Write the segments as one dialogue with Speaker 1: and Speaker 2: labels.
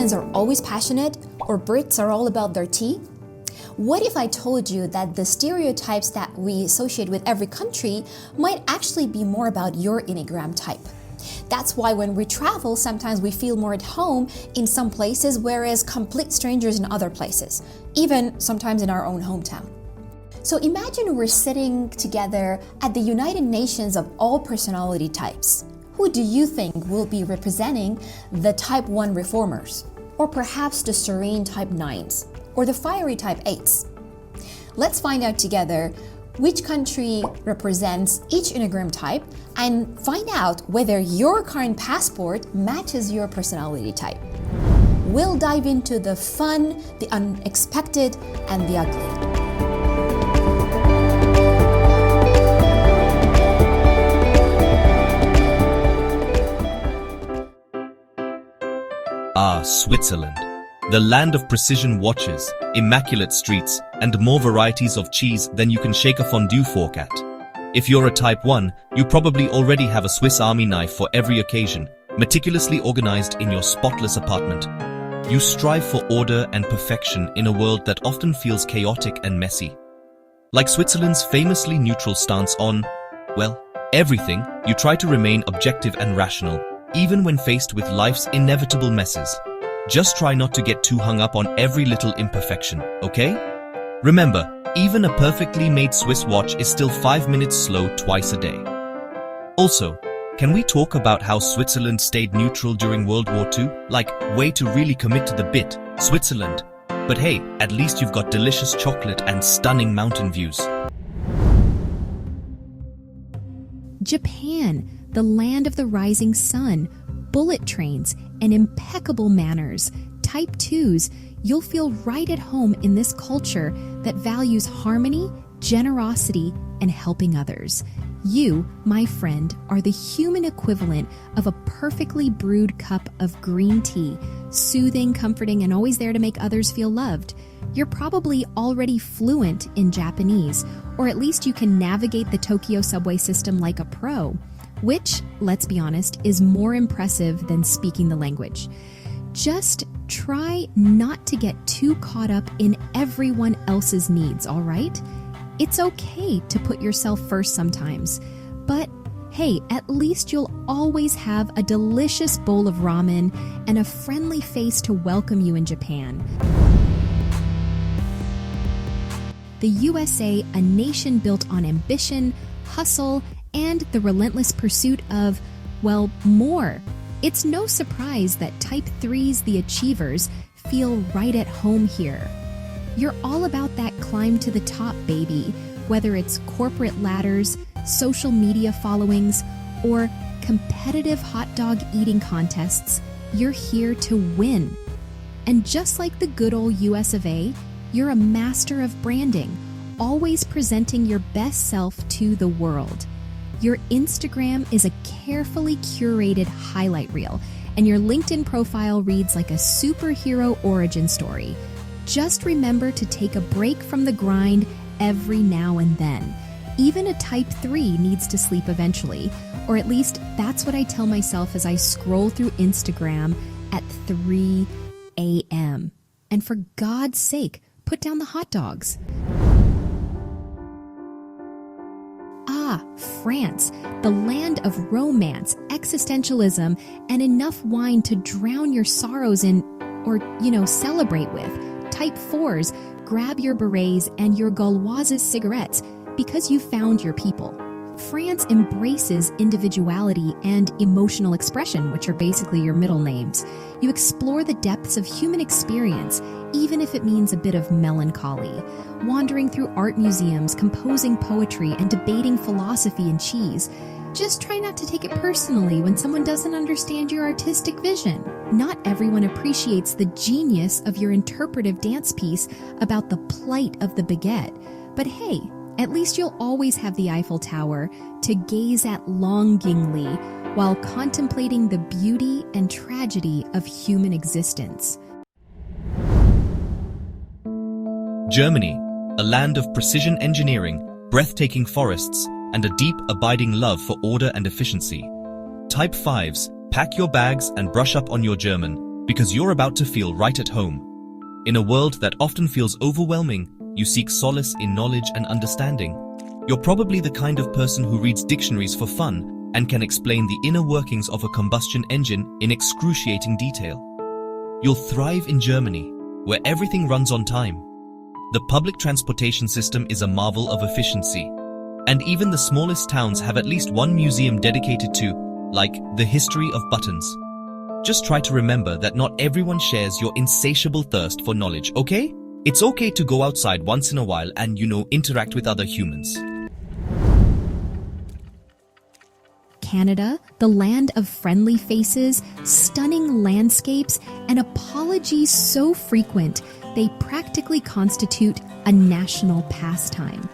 Speaker 1: Americans are always passionate or Brits are all about their tea? What if I told you that the stereotypes that we associate with every country might actually be more about your Enneagram type? That's why when we travel, sometimes we feel more at home in some places, whereas complete strangers in other places, even sometimes in our own hometown. So imagine we're sitting together at the United Nations of all personality types. Who do you think will be representing the Type 1 reformers? Or perhaps the serene Type 9s? Or the fiery Type 8s? Let's find out together which country represents each Enneagram type and find out whether your current passport matches your personality type. We'll dive into the fun, the unexpected, and the ugly.
Speaker 2: Ah, Switzerland. The land of precision watches, immaculate streets, and more varieties of cheese than you can shake a fondue fork at. If you're a Type 1, you probably already have a Swiss Army knife for every occasion, meticulously organized in your spotless apartment. You strive for order and perfection in a world that often feels chaotic and messy. Like Switzerland's famously neutral stance on, well, everything, you try to remain objective and rational, even when faced with life's inevitable messes. Just try not to get too hung up on every little imperfection, okay? Remember, even a perfectly made Swiss watch is still 5 minutes slow twice a day. Also, can we talk about how Switzerland stayed neutral during World War II? Like, way to really commit to the bit, Switzerland. But hey, at least you've got delicious chocolate and stunning mountain views.
Speaker 3: Japan, the land of the rising sun, bullet trains, and impeccable manners. Type 2s, you'll feel right at home in this culture that values harmony, generosity, and helping others. You, my friend, are the human equivalent of a perfectly brewed cup of green tea, soothing, comforting, and always there to make others feel loved. You're probably already fluent in Japanese, or at least you can navigate the Tokyo subway system like a pro, which, let's be honest, is more impressive than speaking the language. Just try not to get too caught up in everyone else's needs, all right? It's okay to put yourself first sometimes, but hey, at least you'll always have a delicious bowl of ramen and a friendly face to welcome you in Japan. The USA, a nation built on ambition, hustle, and the relentless pursuit of, well, more. It's no surprise that Type 3s, the achievers, feel right at home here. You're all about that climb to the top, baby, whether it's corporate ladders, social media followings, or competitive hot dog eating contests. You're here to win. And just like the good old US of A, you're a master of branding, always presenting your best self to the world. Your Instagram is a carefully curated highlight reel, and your LinkedIn profile reads like a superhero origin story. Just remember to take a break from the grind every now and then. Even a Type 3 needs to sleep eventually, or at least that's what I tell myself as I scroll through Instagram at 3 a.m. And for God's sake, put down the hot dogs. Ah, France, the land of romance, existentialism, and enough wine to drown your sorrows in, or, celebrate with. Type 4s, grab your berets and your Gauloises cigarettes because you found your people. France embraces individuality and emotional expression, which are basically your middle names. You explore the depths of human experience, even if it means a bit of melancholy. Wandering through art museums, composing poetry, and debating philosophy and cheese. Just try not to take it personally when someone doesn't understand your artistic vision. Not everyone appreciates the genius of your interpretive dance piece about the plight of the baguette. But hey, at least you'll always have the Eiffel Tower to gaze at longingly while contemplating the beauty and tragedy of human existence.
Speaker 2: Germany, a land of precision engineering, breathtaking forests, and a deep, abiding love for order and efficiency. Type 5s, pack your bags and brush up on your German. because you're about to feel right at home. In a world that often feels overwhelming, you seek solace in knowledge and understanding. You're probably the kind of person who reads dictionaries for fun and can explain the inner workings of a combustion engine in excruciating detail. You'll thrive in Germany, where everything runs on time. The public transportation system is a marvel of efficiency, and even the smallest towns have at least one museum dedicated to, like, the history of buttons. Just try to remember that not everyone shares your insatiable thirst for knowledge, okay? It's okay to go outside once in a while and, interact with other humans.
Speaker 3: Canada, the land of friendly faces, stunning landscapes, and apologies so frequent they practically constitute a national pastime.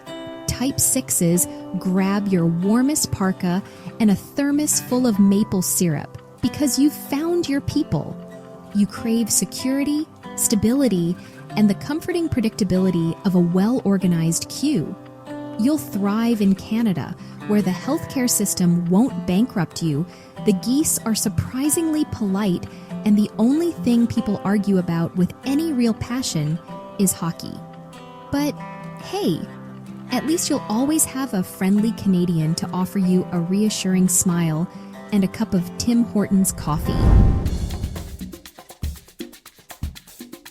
Speaker 3: Type 6s grab your warmest parka and a thermos full of maple syrup because you've found your people. You crave security, stability, and the comforting predictability of a well-organized queue. You'll thrive in Canada, where the healthcare system won't bankrupt you, the geese are surprisingly polite, and the only thing people argue about with any real passion is hockey. But hey, at least you'll always have a friendly Canadian to offer you a reassuring smile and a cup of Tim Hortons coffee.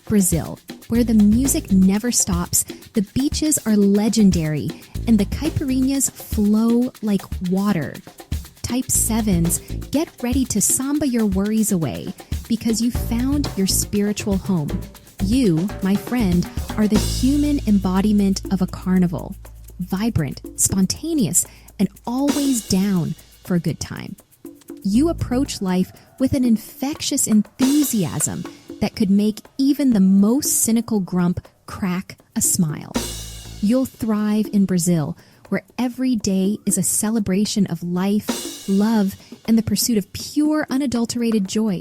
Speaker 3: Brazil, where the music never stops, the beaches are legendary, and the caipirinhas flow like water. Type 7s, get ready to samba your worries away because you found your spiritual home. You, my friend, are the human embodiment of a carnival. Vibrant, spontaneous, and always down for a good time. You approach life with an infectious enthusiasm that could make even the most cynical grump crack a smile. You'll thrive in Brazil, where every day is a celebration of life, love, and the pursuit of pure, unadulterated joy.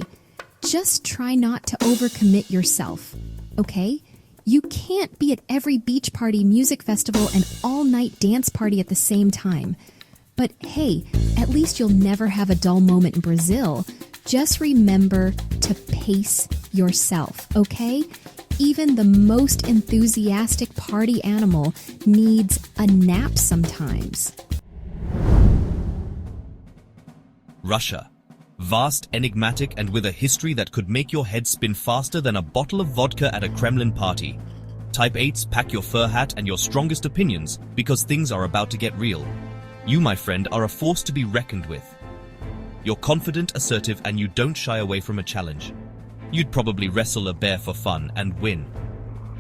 Speaker 3: Just try not to overcommit yourself, okay? You can't be at every beach party, music festival, and all-night dance party at the same time. But hey, at least you'll never have a dull moment in Brazil. Just remember to pace yourself, okay? Even the most enthusiastic party animal needs a nap sometimes.
Speaker 2: Russia. Vast, enigmatic, and with a history that could make your head spin faster than a bottle of vodka at a Kremlin party. Type 8s, pack your fur hat and your strongest opinions, because things are about to get real. You, my friend, are a force to be reckoned with. You're confident, assertive, and you don't shy away from a challenge. You'd probably wrestle a bear for fun and win.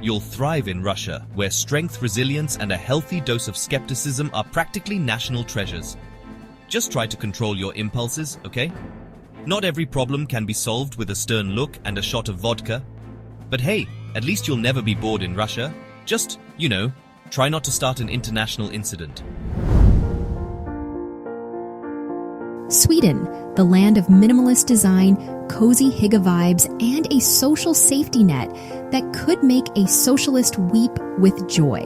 Speaker 2: You'll thrive in Russia, where strength, resilience, and a healthy dose of skepticism are practically national treasures. Just try to control your impulses, okay? Not every problem can be solved with a stern look and a shot of vodka. But hey, at least you'll never be bored in Russia. Just, try not to start an international incident.
Speaker 3: Sweden, the land of minimalist design, cozy hygge vibes, and a social safety net that could make a socialist weep with joy.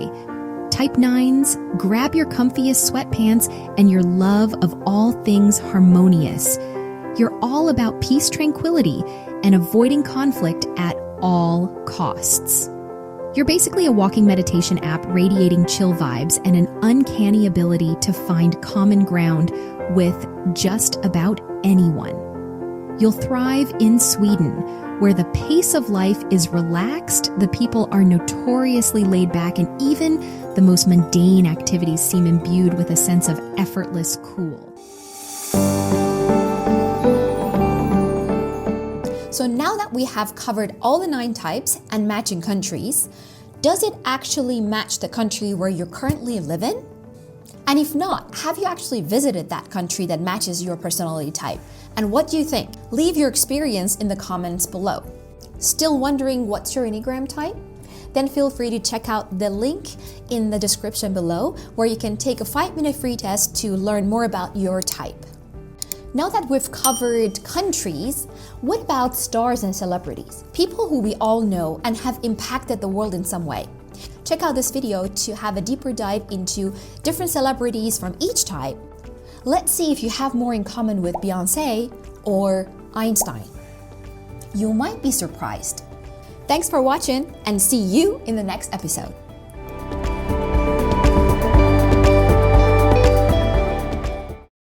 Speaker 3: Type 9s, grab your comfiest sweatpants and your love of all things harmonious. You're all about peace, tranquility, and avoiding conflict at all costs. You're basically a walking meditation app radiating chill vibes and an uncanny ability to find common ground with just about anyone. You'll thrive in Sweden, where the pace of life is relaxed, the people are notoriously laid back, and even the most mundane activities seem imbued with a sense of effortless cool.
Speaker 1: So now that we have covered all the 9 types and matching countries, does it actually match the country where you currently live in? And if not, have you actually visited that country that matches your personality type? And what do you think? Leave your experience in the comments below. Still wondering what's your Enneagram type? Then feel free to check out the link in the description below where you can take a 5-minute free test to learn more about your type. Now that we've covered countries, what about stars and celebrities? People who we all know and have impacted the world in some way. Check out this video to have a deeper dive into different celebrities from each type. Let's see if you have more in common with Beyoncé or Einstein. you might be surprised. Thanks for watching and see you in the next episode.